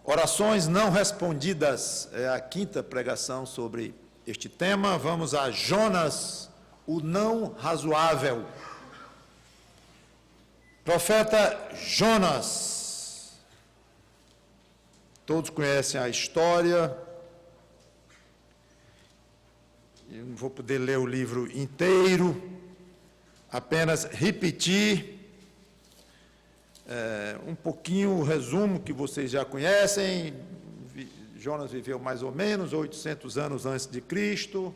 Orações não respondidas é a quinta pregação sobre este tema. Vamos a Jonas, o não razoável. Profeta Jonas. Todos conhecem a história. Eu não vou poder ler o livro inteiro, apenas repetir um pouquinho o resumo que vocês já conhecem. Jonas viveu mais ou menos 800 anos antes de Cristo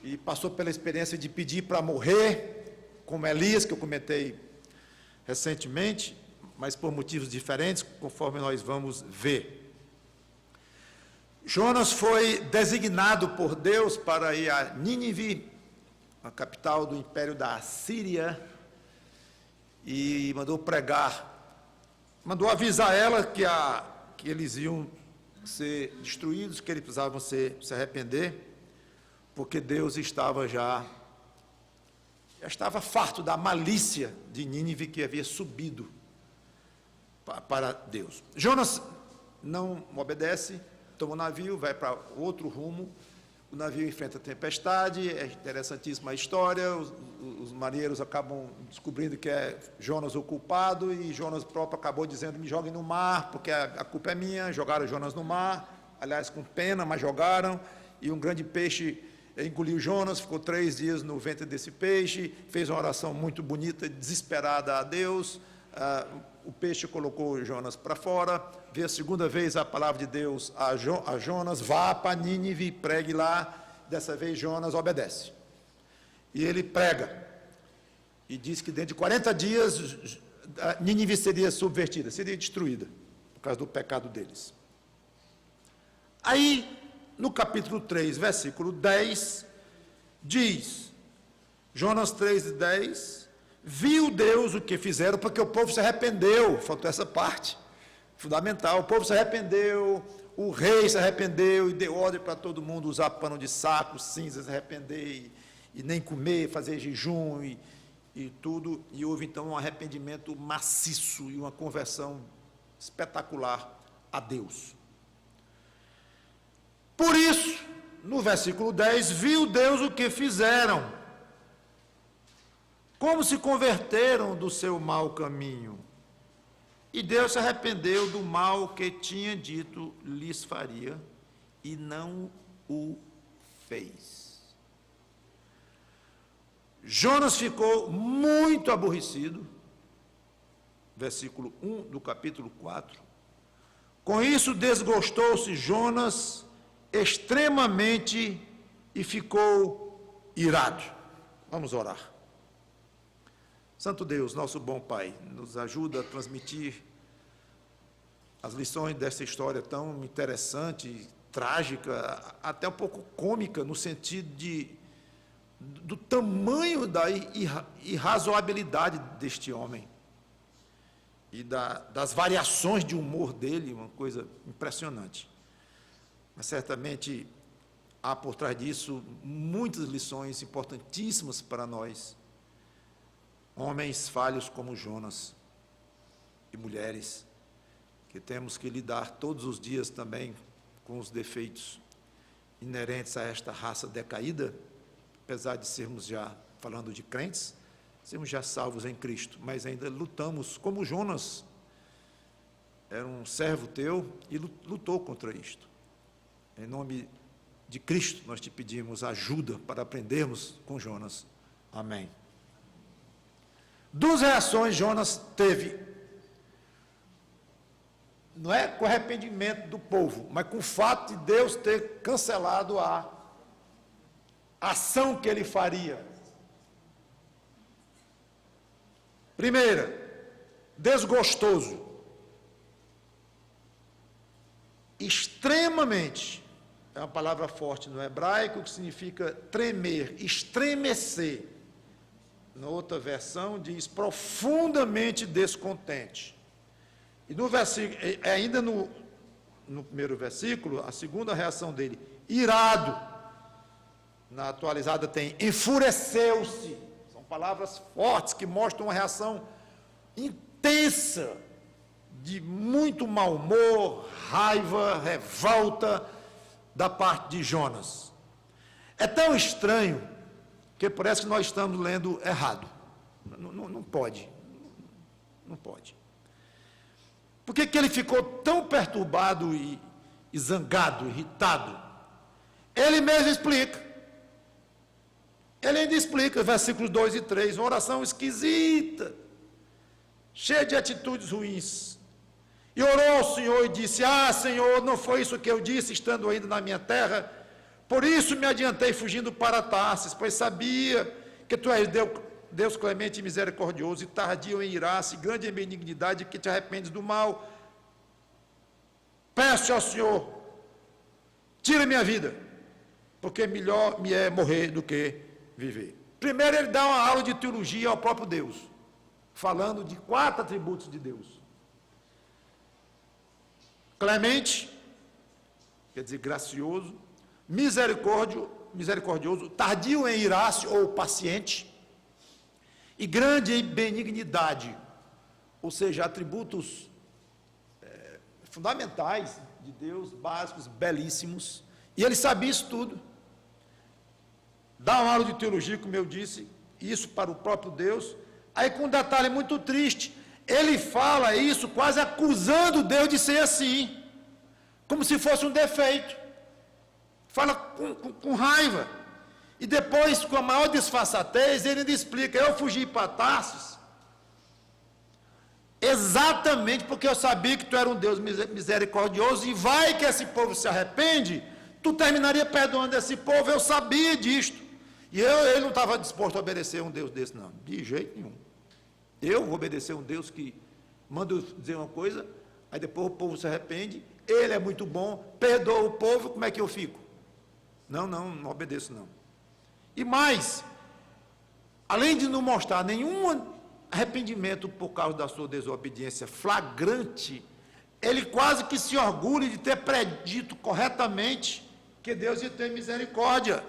e passou pela experiência de pedir para morrer, como Elias, que eu comentei recentemente, mas por motivos diferentes, conforme nós vamos ver. Jonas foi designado por Deus para ir a Nínive, a capital do império da Assíria, e mandou pregar, mandou avisar ela que eles iam ser destruídos, que eles precisavam se arrepender, porque Deus já estava farto da malícia de Nínive que havia subido para Deus. Jonas não obedece, toma o navio, vai para outro rumo. O navio enfrenta a tempestade, é interessantíssima a história, os marinheiros acabam descobrindo que é Jonas o culpado, e Jonas próprio acabou dizendo: me joguem no mar, porque a culpa é minha. Jogaram Jonas no mar, aliás, com pena, mas jogaram, e um grande peixe engoliu Jonas, ficou 3 dias no ventre desse peixe, fez uma oração muito bonita, desesperada a Deus. O peixe colocou Jonas para fora, veio a segunda vez a palavra de Deus a Jonas: vá para Nínive e pregue lá. Dessa vez Jonas obedece, e ele prega, e diz que dentro de 40 dias Nínive seria subvertida, seria destruída, por causa do pecado deles. Aí, no capítulo 3, versículo 10, diz, Jonas 3:10, viu Deus o que fizeram, porque o povo se arrependeu. Faltou essa parte fundamental. O povo se arrependeu, o rei se arrependeu e deu ordem para todo mundo usar pano de saco, cinza, se arrepender e nem comer, fazer jejum e tudo. E houve então um arrependimento maciço e uma conversão espetacular a Deus. Por isso, no versículo 10, viu Deus o que fizeram, como se converteram do seu mau caminho, e Deus se arrependeu do mal que tinha dito lhes faria, e não o fez. Jonas ficou muito aborrecido, versículo 1 do capítulo 4, com isso desgostou-se Jonas extremamente e ficou irado. Vamos orar. Santo Deus, nosso bom Pai, nos ajuda a transmitir as lições dessa história tão interessante, trágica, até um pouco cômica, no sentido do tamanho da irrazoabilidade deste homem e das variações de humor dele, uma coisa impressionante. Mas certamente há por trás disso muitas lições importantíssimas para nós, homens falhos como Jonas, e mulheres que temos que lidar todos os dias também com os defeitos inerentes a esta raça decaída, apesar de sermos já, falando de crentes, sermos já salvos em Cristo, mas ainda lutamos, como Jonas era um servo teu e lutou contra isto. Em nome de Cristo, nós te pedimos ajuda para aprendermos com Jonas. Amém. 2 reações Jonas teve, não é com o arrependimento do povo, mas com o fato de Deus ter cancelado a ação que ele faria. Primeira, desgostoso, extremamente, é uma palavra forte no hebraico que significa tremer, estremecer. Na outra versão diz profundamente descontente. E no versículo, ainda no primeiro versículo, a segunda reação dele, irado. Na atualizada tem de muito mau humor, raiva, revolta da parte de Jonas. É tão estranho que parece que nós estamos lendo errado. Não pode. Não pode. Por que ele ficou tão perturbado e zangado, irritado? Ele mesmo explica. Ele ainda explica, versículos 2 e 3, uma oração esquisita, cheia de atitudes ruins. E orou ao Senhor e disse: Senhor, não foi isso que eu disse, estando ainda na minha terra? Por isso me adiantei fugindo para Tarsis, pois sabia que tu és Deus clemente e misericordioso, e tardio em irar-se, grande em benignidade, que te arrependes do mal. Peço ao Senhor, tira minha vida, porque melhor me é morrer do que viver. Primeiro ele dá uma aula de teologia ao próprio Deus, falando de 4 atributos de Deus: clemente, quer dizer gracioso, misericordioso, tardio em irar-se ou paciente, e grande em benignidade, ou seja, atributos fundamentais de Deus, básicos, belíssimos, e ele sabia isso tudo. Dá uma aula de teologia, como eu disse, isso para o próprio Deus. Aí com um detalhe muito triste, ele fala isso quase acusando Deus de ser assim, como se fosse um defeito. Fala com raiva. E depois, com a maior disfarçatez, ele ainda explica: eu fugi para Tarsis exatamente porque eu sabia que tu era um Deus misericordioso, e vai que esse povo se arrepende, tu terminaria perdoando esse povo. Eu sabia disto. E ele não estava disposto a obedecer um Deus desse, não, de jeito nenhum. Eu vou obedecer um Deus que manda eu dizer uma coisa, aí depois o povo se arrepende, ele é muito bom, perdoa o povo, como é que eu fico? Não obedeço não. E mais, além de não mostrar nenhum arrependimento por causa da sua desobediência flagrante, ele quase que se orgulha de ter predito corretamente que Deus ia ter misericórdia.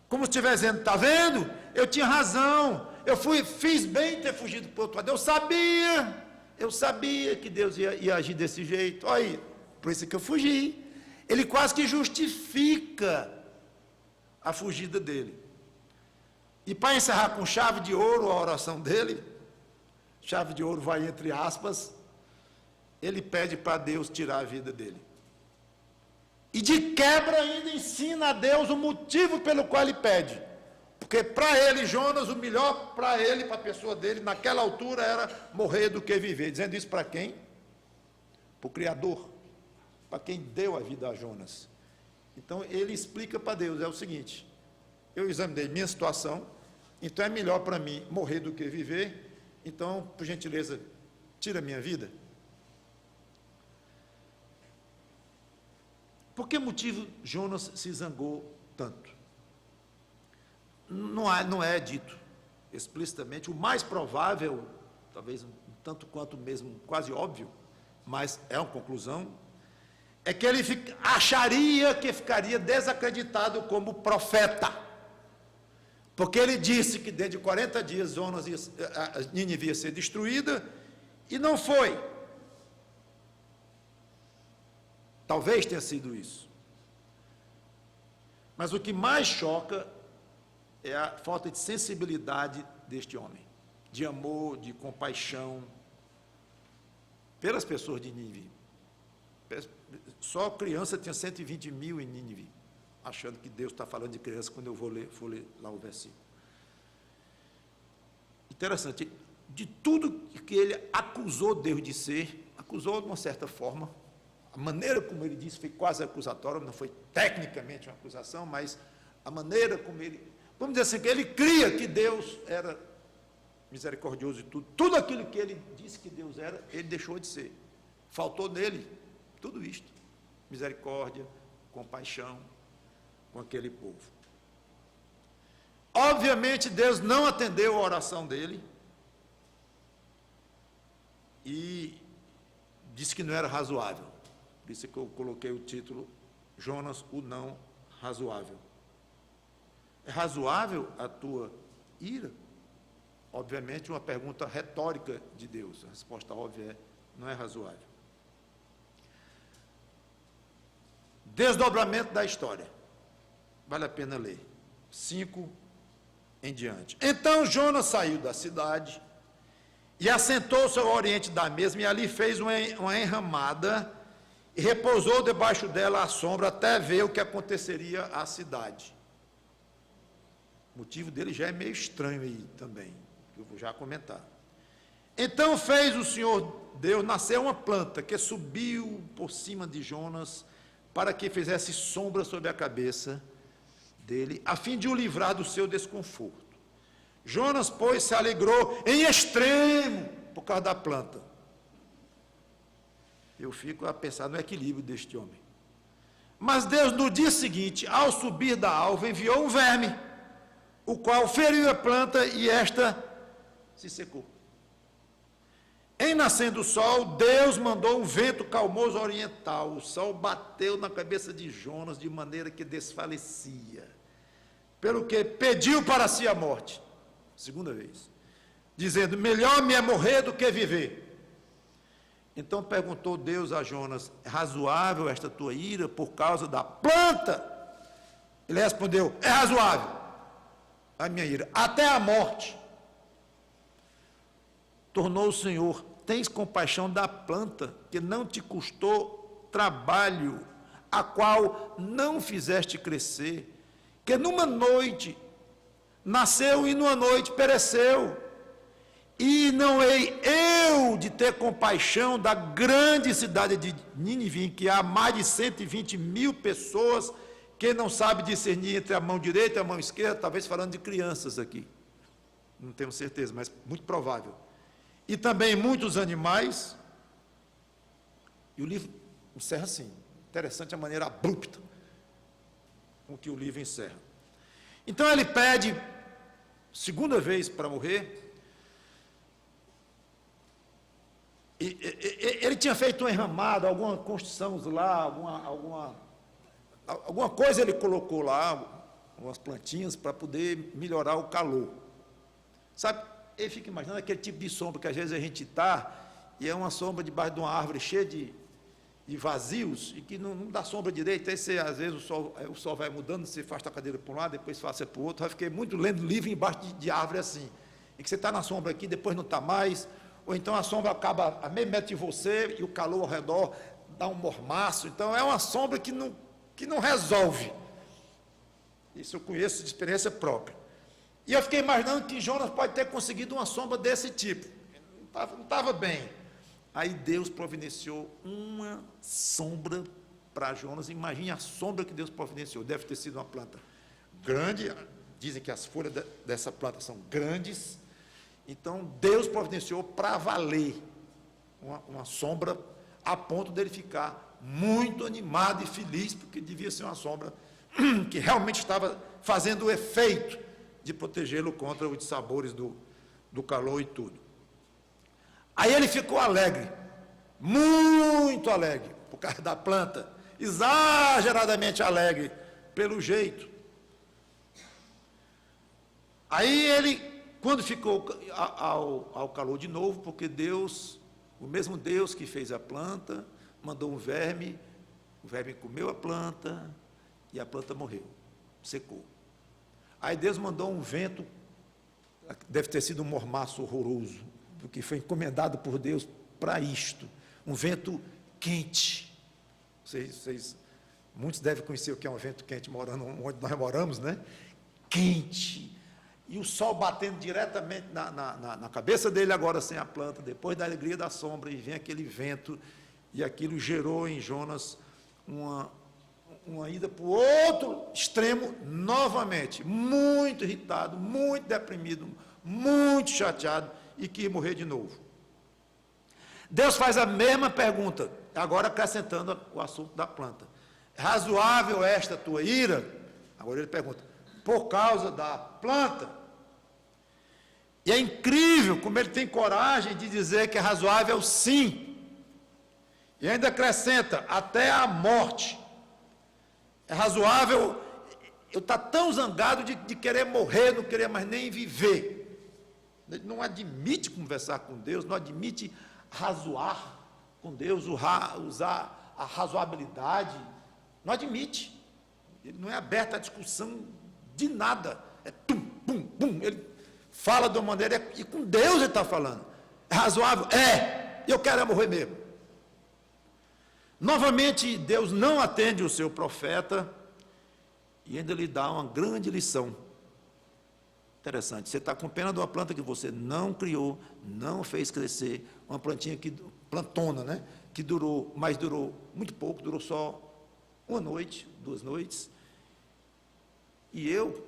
Como se estivesse dizendo: está vendo? Eu tinha razão, fiz bem em ter fugido para o outro lado, eu sabia que Deus ia agir desse jeito, olha aí, por isso que eu fugi. Ele quase que justifica a fugida dele. E para encerrar com chave de ouro a oração dele, chave de ouro vai entre aspas, ele pede para Deus tirar a vida dele. E de quebra ainda ensina a Deus o motivo pelo qual ele pede. Porque para ele, Jonas, o melhor para ele, para a pessoa dele, naquela altura, era morrer do que viver. Dizendo isso para quem? Para o Criador, para quem deu a vida a Jonas. Então ele explica para Deus: é o seguinte, eu examinei minha situação, então é melhor para mim morrer do que viver, então, por gentileza, tira a minha vida. Por que motivo Jonas se zangou tanto? Não é dito explicitamente. O mais provável, talvez um tanto quanto mesmo quase óbvio, mas é uma conclusão, é que ele acharia que ficaria desacreditado como profeta, porque ele disse que dentro de 40 dias Nínive ia ser destruída, e não foi. Talvez tenha sido isso. Mas o que mais choca é a falta de sensibilidade deste homem, de amor, de compaixão pelas pessoas de Nínive. Só criança tinha 120 mil em Nínive, achando que Deus está falando de criança quando eu for ler lá o versículo. Interessante, de tudo que ele acusou Deus de ser, acusou de uma certa forma, a maneira como ele disse foi quase acusatória, não foi tecnicamente uma acusação, mas a maneira como ele, vamos dizer assim, que ele cria que Deus era misericordioso e tudo aquilo que ele disse que Deus era, ele deixou de ser. Faltou nele tudo isto: misericórdia, compaixão com aquele povo. Obviamente Deus não atendeu a oração dele e disse que não era razoável. Por isso que eu coloquei o título: Jonas, o não razoável. É razoável a tua ira? Obviamente uma pergunta retórica de Deus. A resposta óbvia é Não é razoável. Desdobramento da história. Vale a pena ler. 5 em diante. Então Jonas saiu da cidade e assentou-se ao oriente da mesma, e ali fez uma enramada e repousou debaixo dela à sombra até ver o que aconteceria à cidade. O motivo dele já é meio estranho aí também, que eu vou já comentar. Então fez o Senhor Deus nascer uma planta que subiu por cima de Jonas para que fizesse sombra sobre a cabeça dele, a fim de o livrar do seu desconforto. Jonas, pois, se alegrou em extremo por causa da planta. Eu fico a pensar no equilíbrio deste homem. Mas Deus, no dia seguinte, ao subir da alva, enviou um verme, o qual feriu a planta e esta se secou. Em nascendo o sol, Deus mandou um vento calmoso oriental. O sol bateu na cabeça de Jonas de maneira que desfalecia, pelo que pediu para si a morte, segunda vez, dizendo: melhor me é morrer do que viver. Então perguntou Deus a Jonas: é razoável esta tua ira por causa da planta? Ele respondeu: é razoável a minha ira, até a morte. Tornou o Senhor: tens compaixão da planta, que não te custou trabalho, a qual não fizeste crescer, que numa noite nasceu e numa noite pereceu. E não hei eu de ter compaixão da grande cidade de Nínive, em que há mais de 120 mil pessoas que não sabem discernir entre a mão direita e a mão esquerda, talvez falando de crianças aqui, não tenho certeza, mas muito provável. E também muitos animais. E o livro encerra assim, interessante a maneira abrupta com que o livro encerra. Então ele pede, segunda vez para morrer. Ele tinha feito um enramado, alguma construção lá, alguma coisa ele colocou lá, umas plantinhas para poder melhorar o calor. Sabe, ele fica imaginando aquele tipo de sombra que às vezes a gente está, e é uma sombra debaixo de uma árvore cheia de vazios, e que não dá sombra direito. Aí você, às vezes o sol vai mudando, você faz a cadeira para um lado, depois faz para o outro. Eu fiquei muito lendo livro embaixo de árvore assim, em que você está na sombra aqui, depois não está mais, ou então a sombra acaba a meio metro de você, e o calor ao redor dá um mormaço. Então é uma sombra que não resolve. Isso eu conheço de experiência própria. E eu fiquei imaginando que Jonas pode ter conseguido uma sombra desse tipo. Não estava bem. Aí Deus providenciou uma sombra para Jonas. Imagine a sombra que Deus providenciou. Deve ter sido uma planta grande. Dizem que as folhas dessa planta são grandes. Então Deus providenciou para valer uma sombra, a ponto dele ficar muito animado e feliz, porque devia ser uma sombra que realmente estava fazendo o efeito de protegê-lo contra os dissabores do calor e tudo. Aí ele ficou alegre, muito alegre, por causa da planta, exageradamente alegre, pelo jeito. Aí ele, quando ficou ao calor de novo, porque Deus, o mesmo Deus que fez a planta, mandou um verme, o verme comeu a planta, e a planta morreu, secou. Aí Deus mandou um vento, deve ter sido um mormaço horroroso, porque foi encomendado por Deus para isto, um vento quente. Muitos devem conhecer o que é um vento quente, morando onde nós moramos, né? Quente. E o sol batendo diretamente na cabeça dele, agora sem a planta, depois da alegria da sombra, e vem aquele vento, e aquilo gerou em Jonas uma ida para o outro extremo novamente, muito irritado, muito deprimido, muito chateado, e que ia morrer de novo. Deus faz a mesma pergunta, agora acrescentando o assunto da planta: é razoável esta tua ira? Agora ele pergunta: por causa da planta? E é incrível como ele tem coragem de dizer que é razoável, sim, e ainda acrescenta: até a morte. É razoável. Eu estou tão zangado de querer morrer, não querer mais nem viver. Ele não admite conversar com Deus, não admite razoar, com Deus, usar a razoabilidade, não admite. Ele não é aberto à discussão de nada. É tum, pum, pum. Ele fala de uma maneira, e com Deus ele está falando. É razoável? É. Eu quero morrer mesmo. Novamente, Deus não atende o seu profeta e ainda lhe dá uma grande lição. Interessante. Você está com pena de uma planta que você não criou, não fez crescer, uma plantinha plantona, né? Que durou muito pouco, durou só uma noite, 2 noites. E eu,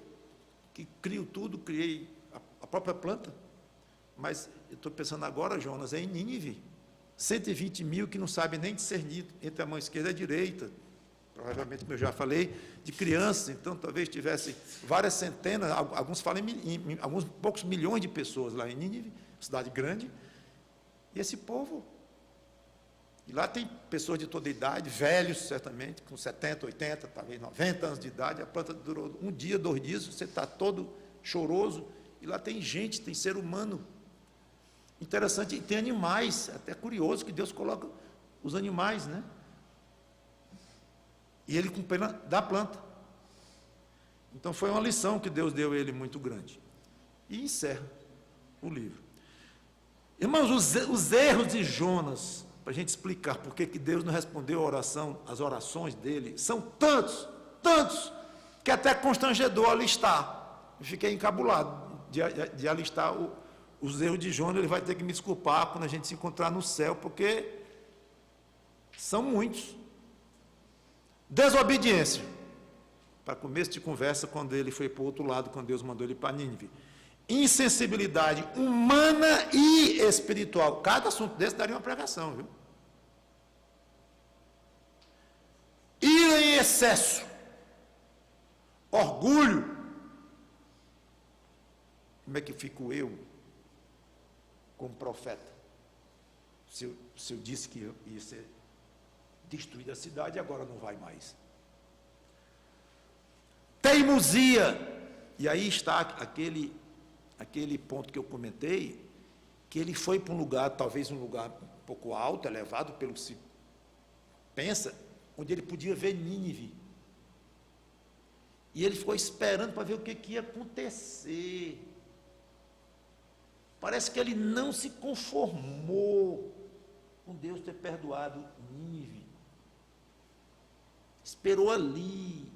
que crio tudo, criei a própria planta, mas eu estou pensando agora, Jonas, é em Nínive. 120 mil que não sabem nem discernir entre a mão esquerda e a direita. Provavelmente, como eu já falei, de crianças, então talvez tivesse várias centenas, alguns falam em alguns poucos milhões de pessoas lá em Nínive, cidade grande, e esse povo. E lá tem pessoas de toda idade, velhos certamente, com 70, 80, talvez 90 anos de idade, a planta durou 1 dia, 2 dias, você está todo choroso, e lá tem gente, tem ser humano. Interessante, e tem animais, até curioso que Deus coloca os animais, né? E ele com pena da planta. Então foi uma lição que Deus deu a ele muito grande. E encerra o livro. Irmãos, os erros de Jonas, para a gente explicar por que Deus não respondeu a oração, as orações dele, são tantos, que até constrangedor alistar. Eu fiquei encabulado de alistar os erros de Jonas. Ele vai ter que me desculpar quando a gente se encontrar no céu, porque são muitos. Desobediência. Para começo de conversa, quando ele foi para o outro lado, quando Deus mandou ele para Nínive. Insensibilidade humana e espiritual. Cada assunto desse daria uma pregação, viu? Ira em excesso. Orgulho. Como é que fico eu como profeta? Se eu disse que ia ser destruída a cidade, agora não vai mais. Teimosia. E aí está aquele ponto que eu comentei, que ele foi para um lugar, talvez um lugar um pouco alto, elevado, pelo que se pensa, onde ele podia ver Nínive. E ele ficou esperando para ver o que ia acontecer. Parece que ele não se conformou com Deus ter perdoado Nínive. Esperou ali.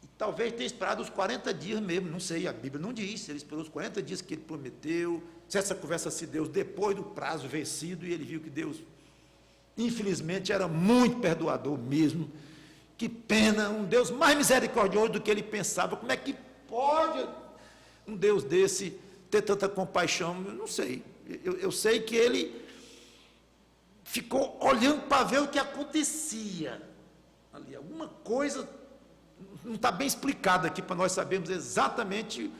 E talvez tenha esperado os 40 dias mesmo, não sei, a Bíblia não diz. Ele esperou os 40 dias que ele prometeu. Se essa conversa se deu depois do prazo vencido, e ele viu que Deus, infelizmente, era muito perdoador mesmo. Que pena, um Deus mais misericordioso do que ele pensava. Como é que pode um Deus desse ter tanta compaixão? Eu não sei. Eu sei que ele ficou olhando para ver o que acontecia ali. Alguma coisa não está bem explicada aqui para nós sabermos exatamente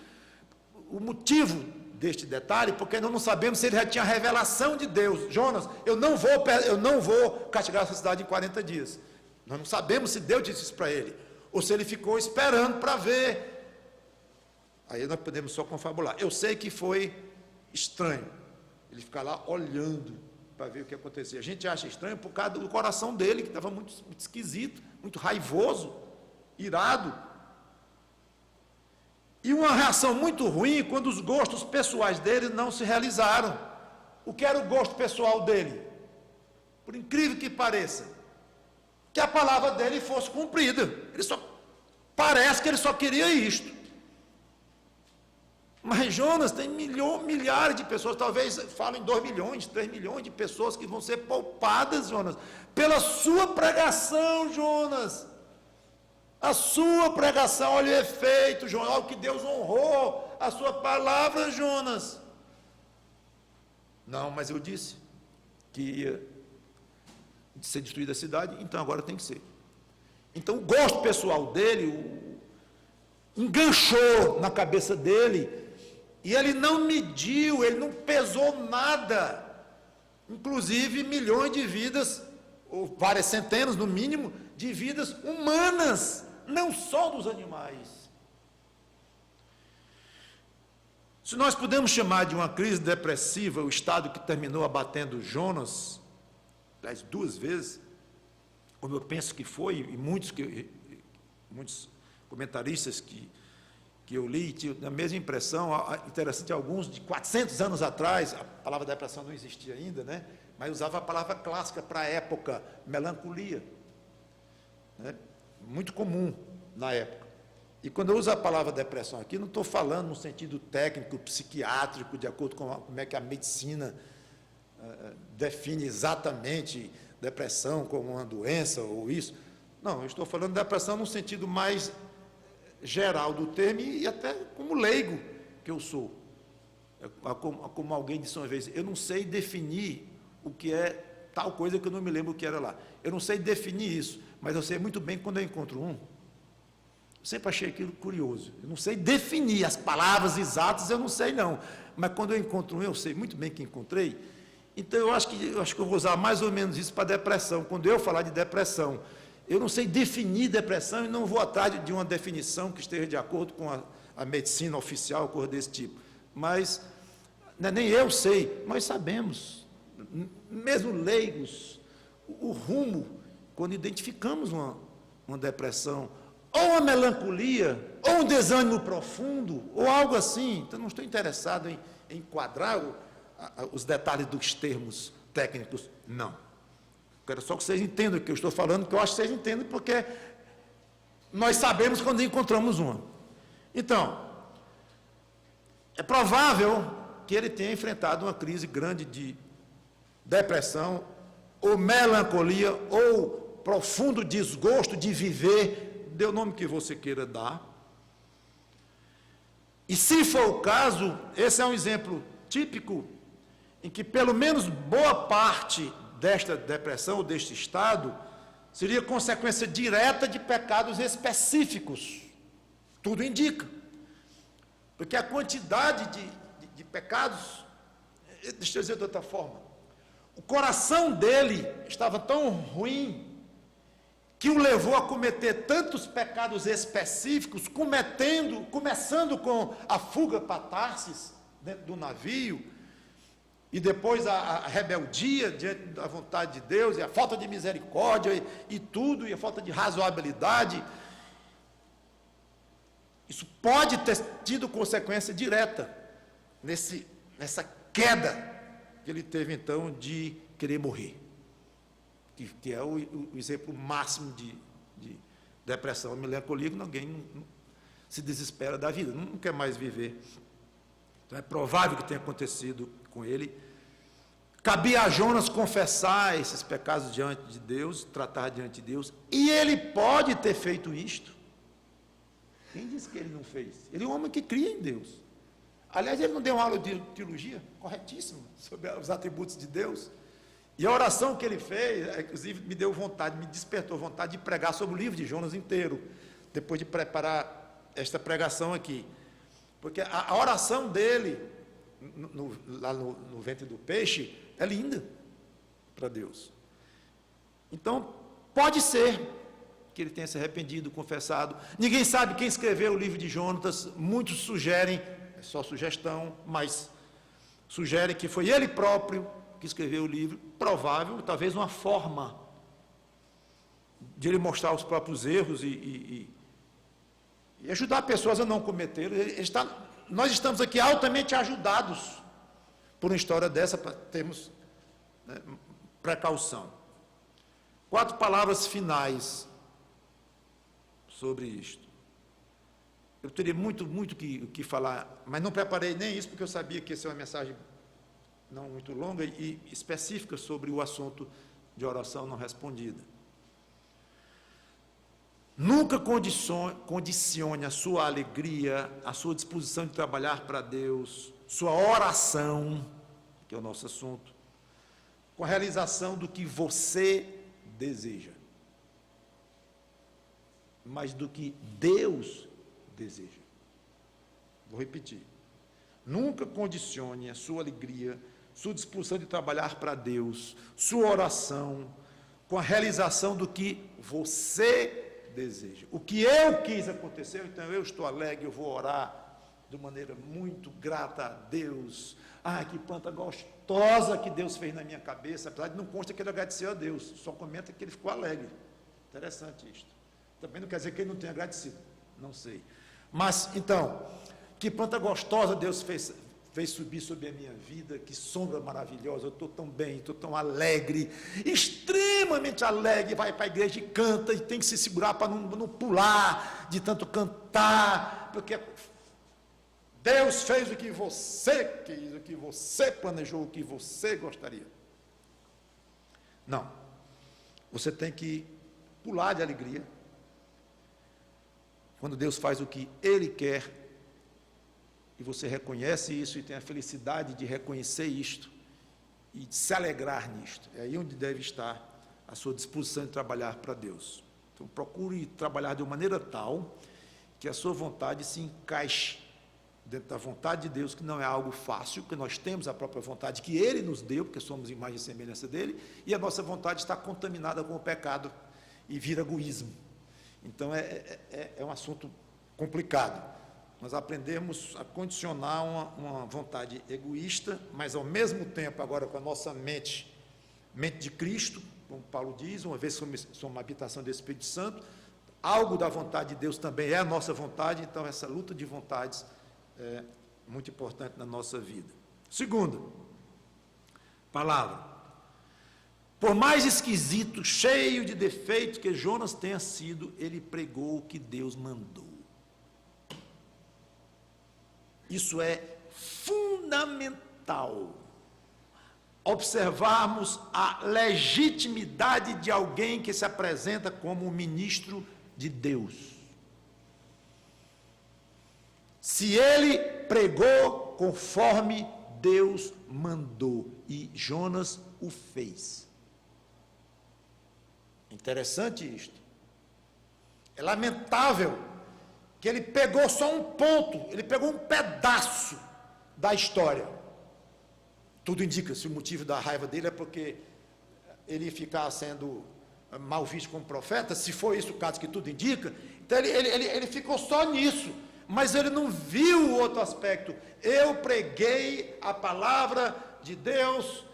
o motivo deste detalhe, porque nós não sabemos se ele já tinha a revelação de Deus. Jonas, eu não vou castigar essa cidade em 40 dias. Nós não sabemos se Deus disse isso para ele, ou se ele ficou esperando para ver. Aí nós podemos só confabular. Eu sei que foi estranho ele ficar lá olhando para ver o que acontecia. A gente acha estranho por causa do coração dele, que estava muito esquisito, muito raivoso, irado. E uma reação muito ruim quando os gostos pessoais dele não se realizaram. O que era o gosto pessoal dele? Por incrível que pareça, que a palavra dele fosse cumprida. Parece que ele só queria isto. Mas Jonas tem milhares de pessoas, talvez falem 2 milhões, 3 milhões de pessoas que vão ser poupadas, Jonas, pela sua pregação, Jonas. A sua pregação, olha o efeito, Jonas, olha o que Deus honrou, a sua palavra, Jonas. Não, mas eu disse que ia ser destruída a cidade, então agora tem que ser. Então o gosto pessoal dele enganchou na cabeça dele, e ele não mediu, ele não pesou nada, inclusive milhões de vidas, ou várias centenas no mínimo, de vidas humanas, não só dos animais. Se nós podemos chamar de uma crise depressiva o estado que terminou abatendo Jonas, aliás, 2 vezes, como eu penso que foi, e muitos comentaristas que eu li tinham a mesma impressão. Interessante, alguns de 400 anos atrás, a palavra depressão não existia ainda, né? Mas usava a palavra clássica para a época, melancolia, né? Muito comum na época. E quando eu uso a palavra depressão aqui, não estou falando no sentido técnico, psiquiátrico, de acordo com como é que a medicina define exatamente depressão como uma doença ou isso. Não, eu estou falando de depressão no sentido mais geral do termo, e até como leigo que eu sou. Como alguém disse uma vez, eu não sei definir o que é tal coisa que eu não me lembro o que era lá. Eu não sei definir isso, mas eu sei muito bem quando eu encontro um. Eu sempre achei aquilo curioso. Eu não sei definir as palavras exatas, eu não sei não. Mas quando eu encontro um, eu sei muito bem que encontrei. Então eu acho que eu vou usar mais ou menos isso para depressão. Quando eu falar de depressão, eu não sei definir depressão e não vou atrás de uma definição que esteja de acordo com a medicina oficial, coisa desse tipo. Mas, nem eu sei, nós sabemos, mesmo leigos, o rumo, quando identificamos uma depressão, ou uma melancolia, ou um desânimo profundo, ou algo assim. Então, não estou interessado em enquadrar os detalhes dos termos técnicos, não. Quero só que vocês entendam o que eu estou falando, que eu acho que vocês entendem, porque nós sabemos quando encontramos uma. Então, é provável que ele tenha enfrentado uma crise grande de depressão, ou melancolia, ou profundo desgosto de viver, dê o nome que você queira dar. E se for o caso, esse é um exemplo típico em que pelo menos boa parte desta depressão ou deste estado seria consequência direta de pecados específicos. Tudo indica. Porque a quantidade de pecados, deixa eu dizer de outra forma, o coração dele estava tão ruim que o levou a cometer tantos pecados específicos, começando com a fuga para Tarsis, dentro do navio, e depois a rebeldia diante da vontade de Deus, e a falta de misericórdia, e tudo, e a falta de razoabilidade. Isso pode ter tido consequência direta nessa queda que ele teve, então, de querer morrer, que é o exemplo máximo de depressão, melancolia, quando alguém não se desespera da vida, não quer mais viver. Então, é provável que tenha acontecido com ele. Cabia a Jonas confessar esses pecados diante de Deus, tratar diante de Deus, e ele pode ter feito isto. Quem disse que ele não fez? Ele é um homem que cria em Deus. Aliás, ele não deu uma aula de teologia corretíssima sobre os atributos de Deus. E a oração que ele fez, inclusive, me deu vontade, me despertou vontade de pregar sobre o livro de Jonas inteiro, depois de preparar esta pregação aqui. Porque a oração dele, lá no ventre do peixe, é linda para Deus. Então, pode ser que ele tenha se arrependido, confessado. Ninguém sabe quem escreveu o livro de Jonas. Muitos sugerem, é só sugestão, mas sugerem que foi ele próprio que escreveu o livro. Provável, talvez uma forma de ele mostrar os próprios erros e ajudar pessoas a não cometer. Nós estamos aqui altamente ajudados por uma história dessa, para termos, né, precaução. 4 palavras finais sobre isto. Eu teria muito que falar, mas não preparei nem isso, porque eu sabia que essa é uma mensagem não muito longa e específica sobre o assunto de oração não respondida. Nunca condicione a sua alegria, a sua disposição de trabalhar para Deus, sua oração, que é o nosso assunto, com a realização do que você deseja, mas do que Deus deseja. Vou repetir. Nunca condicione a sua alegria, sua disposição de trabalhar para Deus, sua oração, com a realização do que você deseja. O que eu quis aconteceu, então eu estou alegre, eu vou orar de maneira muito grata a Deus. Ah, que planta gostosa gostosa que Deus fez na minha cabeça, apesar de não consta que ele agradeceu a Deus, só comenta que ele ficou alegre. Interessante isto. Também não quer dizer que ele não tenha agradecido, não sei. Mas, então, que planta gostosa Deus fez subir sobre a minha vida, que sombra maravilhosa, eu estou tão bem, estou tão alegre, extremamente alegre, vai para a igreja e canta, e tem que se segurar para não pular, de tanto cantar, porque Deus fez o que você quis, o que você planejou, o que você gostaria. Não, você tem que pular de alegria, quando Deus faz o que Ele quer, e você reconhece isso e tem a felicidade de reconhecer isto e de se alegrar nisto. É aí onde deve estar a sua disposição de trabalhar para Deus. Então, procure trabalhar de uma maneira tal que a sua vontade se encaixe dentro da vontade de Deus, que não é algo fácil, porque nós temos a própria vontade que Ele nos deu, porque somos imagem e semelhança dEle, e a nossa vontade está contaminada com o pecado e vira egoísmo. Então, é um assunto complicado. Nós aprendemos a condicionar uma vontade egoísta, mas ao mesmo tempo agora com a nossa mente de Cristo, como Paulo diz, uma vez somos uma habitação do Espírito Santo, algo da vontade de Deus também é a nossa vontade, então essa luta de vontades é muito importante na nossa vida. Segunda palavra, por mais esquisito, cheio de defeitos que Jonas tenha sido, ele pregou o que Deus mandou. Isso é fundamental, observarmos a legitimidade de alguém que se apresenta como um ministro de Deus. Se ele pregou conforme Deus mandou, e Jonas o fez. Interessante isto. É lamentável que ele pegou só um ponto, ele pegou um pedaço da história. Tudo indica, se o motivo da raiva dele é porque ele ia ficar sendo mal visto como profeta, se for isso o caso que tudo indica, então ele ficou só nisso, mas ele não viu o outro aspecto. Eu preguei a palavra de Deus,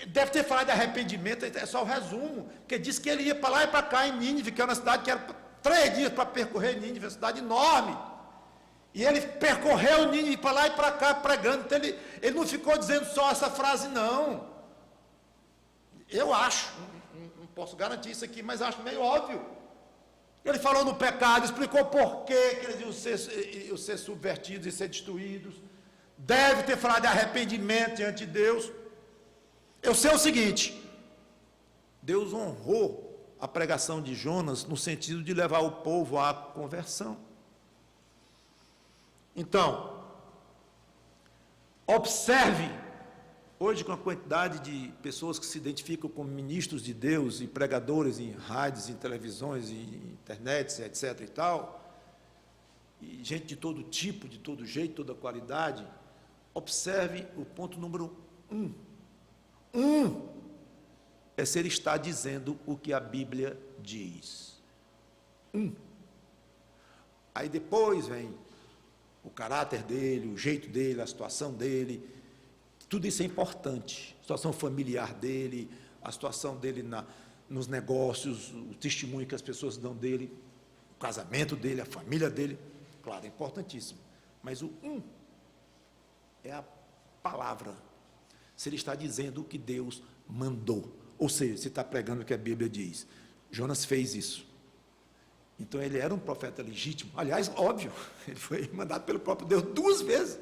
deve ter falado de arrependimento, é só o resumo, porque disse que ele ia para lá e para cá em Nínive, que era uma cidade que era 3 dias para percorrer Nínive, uma cidade enorme, e ele percorreu Nínive para lá e para cá pregando. Então ele não ficou dizendo só essa frase, não. Eu acho, não posso garantir isso aqui, mas acho meio óbvio. Ele falou no pecado, explicou por que eles iam ser subvertidos e ser destruídos, deve ter falado de arrependimento diante de Deus. Eu sei o seguinte, Deus honrou a pregação de Jonas no sentido de levar o povo à conversão. Então, observe, hoje com a quantidade de pessoas que se identificam como ministros de Deus e pregadores em rádios, em televisões, em internet, etc. e tal, e gente de todo tipo, de todo jeito, toda qualidade, observe o ponto número 1. É se ele está dizendo o que a Bíblia diz. Aí depois vem o caráter dele, o jeito dele, a situação dele, tudo isso é importante. A situação familiar dele, a situação dele nos negócios, o testemunho que as pessoas dão dele, o casamento dele, a família dele, claro, é importantíssimo. Mas o é a palavra. Se ele está dizendo o que Deus mandou. Ou seja, se está pregando o que a Bíblia diz. Jonas fez isso. Então ele era um profeta legítimo. Aliás, óbvio, ele foi mandado pelo próprio Deus 2 vezes.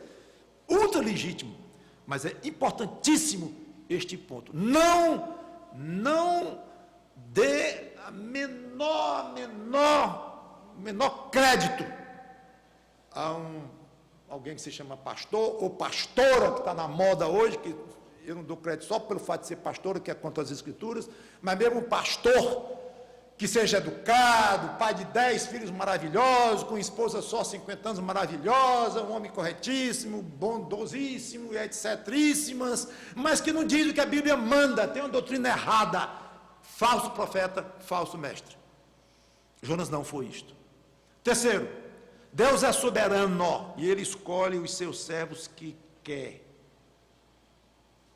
Ultra legítimo. Mas é importantíssimo este ponto. Não dê a menor crédito a alguém que se chama pastor ou pastora, que está na moda hoje, que eu não dou crédito só pelo fato de ser pastora, que é contra as Escrituras, mas mesmo um pastor que seja educado, pai de 10 filhos maravilhosos, com esposa só 50 anos maravilhosa, um homem corretíssimo, bondosíssimo e etcétríssimas, mas que não diz o que a Bíblia manda, tem uma doutrina errada, falso profeta, falso mestre. Jonas não foi isto. Terceiro, Deus é soberano e Ele escolhe os seus servos que quer.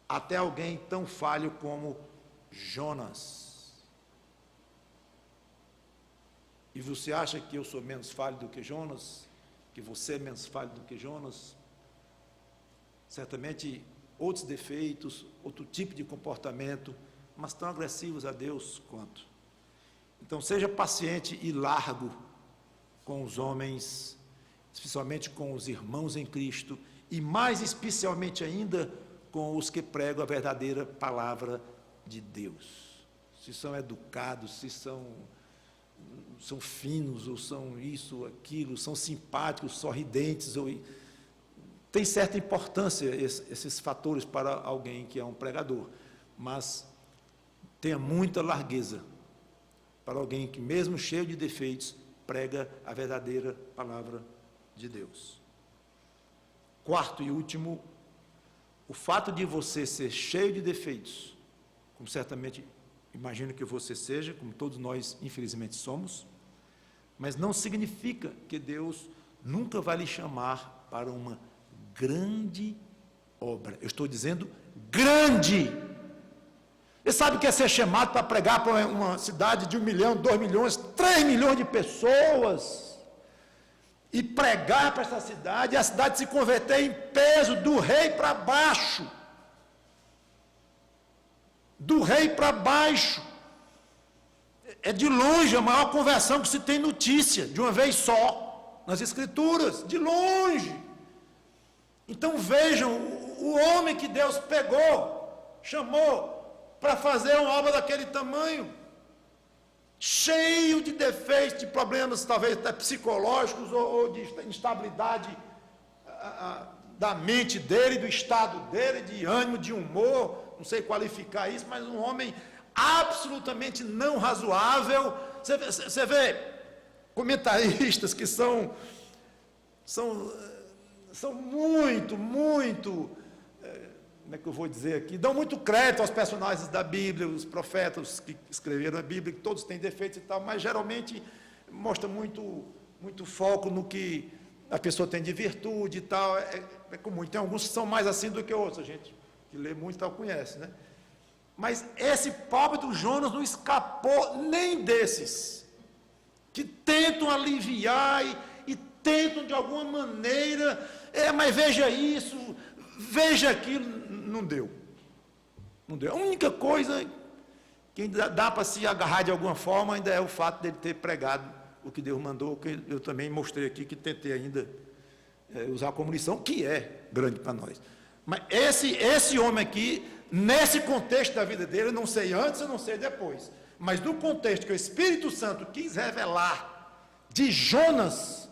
até alguém tão falho como Jonas. E você acha que eu sou menos falho do que Jonas? Que você é menos falho do que Jonas? Certamente outros defeitos, outro tipo de comportamento, mas tão agressivos a Deus quanto. Então seja paciente e largo com os homens, especialmente com os irmãos em Cristo, e mais especialmente ainda com os que pregam a verdadeira palavra de Deus. Se são educados, se são finos, ou são isso, ou aquilo, são simpáticos, sorridentes, tem certa importância esses fatores para alguém que é um pregador, mas tenha muita largueza para alguém que, mesmo cheio de defeitos, prega a verdadeira palavra de Deus. Quarto e último, o fato de você ser cheio de defeitos, como certamente imagino que você seja, como todos nós infelizmente somos, mas não significa que Deus nunca vai lhe chamar para uma grande obra. Eu estou dizendo grande. Você sabe o que é ser chamado para pregar para uma cidade de 1 milhão, 2 milhões, 3 milhões de pessoas, e pregar para essa cidade, e a cidade se converter em peso, do rei para baixo, do rei para baixo. É de longe a maior conversão que se tem notícia, de uma vez só, nas Escrituras, de longe. Então vejam, o homem que Deus pegou, chamou para fazer uma obra daquele tamanho, cheio de defeitos, de problemas talvez até psicológicos, ou de instabilidade da mente dele, do estado dele, de ânimo, de humor, não sei qualificar isso, mas um homem absolutamente não razoável. Você vê comentaristas que são muito, como é que eu vou dizer aqui, dão muito crédito aos personagens da Bíblia, os profetas que escreveram a Bíblia, que todos têm defeitos e tal, mas geralmente mostra muito foco no que a pessoa tem de virtude e tal. É comum. Tem alguns que são mais assim do que outros, a gente que lê muito e tal conhece, né? Mas esse pobre do Jonas não escapou nem desses, que tentam aliviar e tentam de alguma maneira, mas veja isso, veja aquilo. Não deu. A única coisa que ainda dá para se agarrar de alguma forma ainda é o fato dele ter pregado o que Deus mandou, que eu também mostrei aqui, que tentei ainda usar como lição, que é grande para nós. Mas esse homem aqui, nesse contexto da vida dele, eu não sei antes, eu não sei depois, mas no contexto que o Espírito Santo quis revelar de Jonas,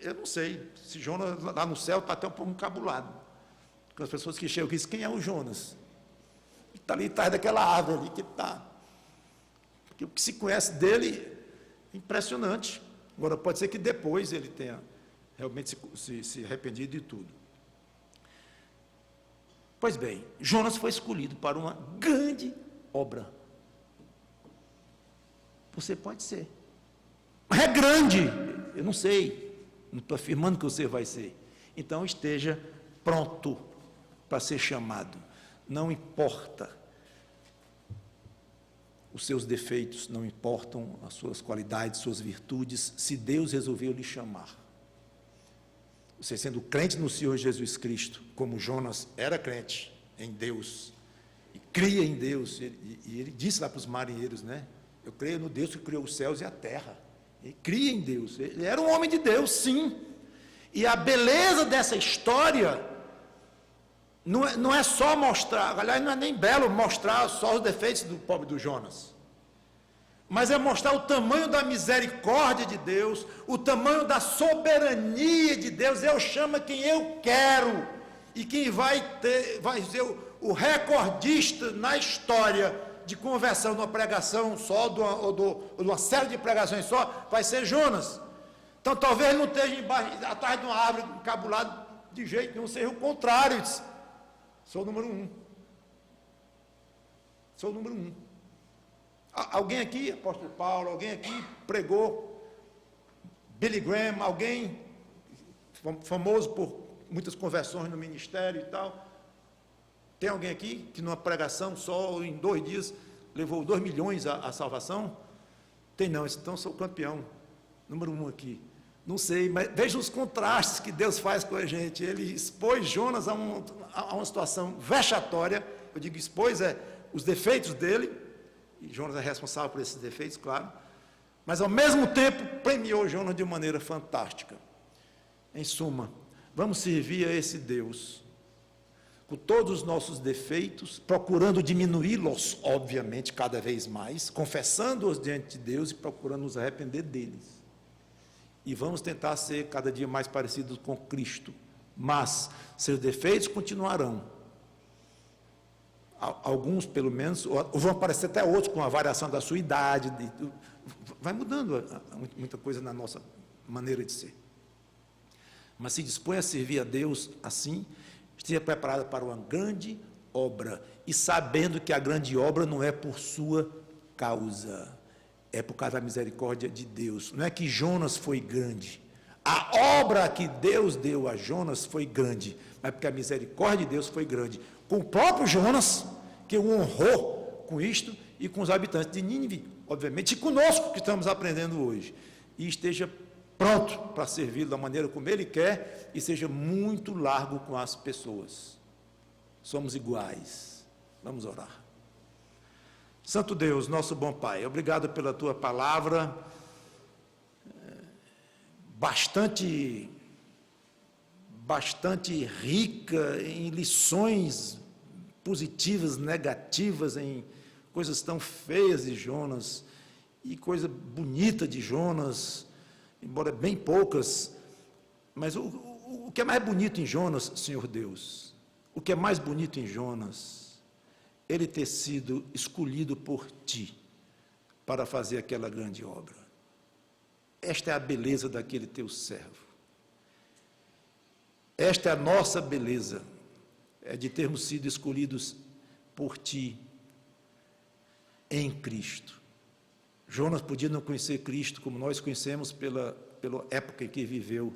eu não sei se Jonas lá no céu está até um pouco encabulado, com as pessoas que chegam e dizem: quem é o Jonas? Está ali atrás daquela árvore ali que está. Porque o que se conhece dele é impressionante. Agora, pode ser que depois ele tenha realmente se arrependido de tudo. Pois bem, Jonas foi escolhido para uma grande obra. Você pode ser. Mas é grande, eu não sei. Não estou afirmando que você vai ser. Então esteja pronto para ser chamado. Não importa os seus defeitos, não importam as suas qualidades, suas virtudes, se Deus resolveu lhe chamar. Você sendo crente no Senhor Jesus Cristo, como Jonas era crente em Deus, e cria em Deus, e ele disse lá para os marinheiros, né? Eu creio no Deus que criou os céus e a terra. Ele cria em Deus, ele era um homem de Deus, sim. E a beleza dessa história não é só mostrar, aliás, não é nem belo mostrar só os defeitos do pobre do Jonas, mas é mostrar o tamanho da misericórdia de Deus, o tamanho da soberania de Deus. Eu chamo quem eu quero, e quem vai ser o recordista na história de conversão, numa pregação só, ou de uma série de pregações só, vai ser Jonas. Então talvez não esteja atrás de uma árvore encabulado de jeito nenhum, seja o contrário. Sou o número 1. Sou o número 1. Alguém aqui, apóstolo Paulo, alguém aqui pregou Billy Graham, alguém famoso por muitas conversões no ministério e tal. Tem alguém aqui que numa pregação só em 2 dias levou 2 milhões à salvação? Tem não, então sou campeão, número 1 aqui. Não sei, mas veja os contrastes que Deus faz com a gente. Ele expôs Jonas a uma situação vexatória. Eu digo expôs os defeitos dele, e Jonas é responsável por esses defeitos, claro, mas ao mesmo tempo premiou Jonas de maneira fantástica. Em suma, vamos servir a esse Deus com todos os nossos defeitos, procurando diminuí-los, obviamente, cada vez mais, confessando-os diante de Deus e procurando nos arrepender deles. E vamos tentar ser cada dia mais parecidos com Cristo, mas seus defeitos continuarão. Alguns, pelo menos, ou vão aparecer até outros com a variação da sua idade, vai mudando muita coisa na nossa maneira de ser. Mas se dispõe a servir a Deus assim, esteja preparado para uma grande obra, e sabendo que a grande obra não é por sua causa, é por causa da misericórdia de Deus. Não é que Jonas foi grande, a obra que Deus deu a Jonas foi grande, mas porque a misericórdia de Deus foi grande, com o próprio Jonas, que o honrou com isto, e com os habitantes de Nínive, obviamente, e conosco que estamos aprendendo hoje, e esteja pronto para servir da maneira como Ele quer, e seja muito largo com as pessoas. Somos iguais. Vamos orar. Santo Deus, nosso bom Pai, obrigado pela Tua palavra, bastante rica em lições positivas, negativas, em coisas tão feias de Jonas, e coisa bonita de Jonas, embora bem poucas, mas o que é mais bonito em Jonas, Senhor Deus, o que é mais bonito em Jonas, ele ter sido escolhido por Ti, para fazer aquela grande obra. Esta é a beleza daquele Teu servo. Esta é a nossa beleza, é de termos sido escolhidos por Ti, em Cristo. Jonas podia não conhecer Cristo como nós conhecemos pela época em que viveu,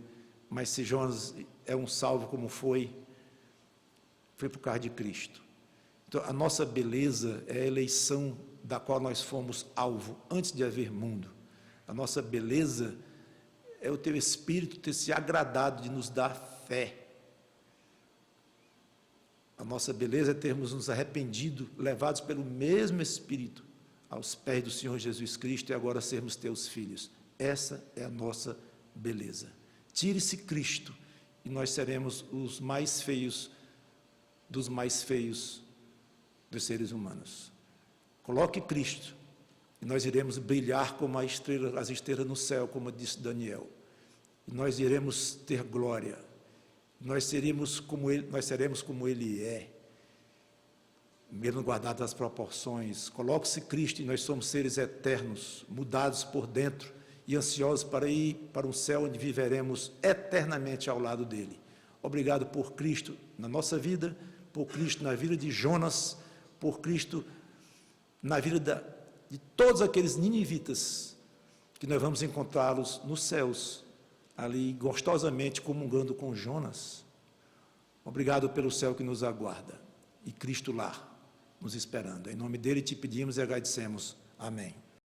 mas se Jonas é um salvo como foi por causa de Cristo. Então, a nossa beleza é a eleição da qual nós fomos alvo antes de haver mundo. A nossa beleza é o Teu Espírito ter se agradado de nos dar fé. A nossa beleza é termos nos arrependido, levados pelo mesmo Espírito aos pés do Senhor Jesus Cristo, e agora sermos Teus filhos. Essa é a nossa beleza. Tire-se Cristo e nós seremos os mais feios dos mais feios dos seres humanos. Coloque Cristo e nós iremos brilhar como as estrelas no céu, como disse Daniel. E nós iremos ter glória. Nós seremos como Ele é, mesmo guardado as proporções. Coloque-se Cristo e nós somos seres eternos, mudados por dentro e ansiosos para ir para um céu onde viveremos eternamente ao lado dele. Obrigado por Cristo na nossa vida, por Cristo na vida de Jonas, por Cristo na vida de todos aqueles ninivitas, que nós vamos encontrá-los nos céus, ali gostosamente comungando com Jonas. Obrigado pelo céu que nos aguarda, e Cristo lá, nos esperando. Em nome dele te pedimos e agradecemos. Amém.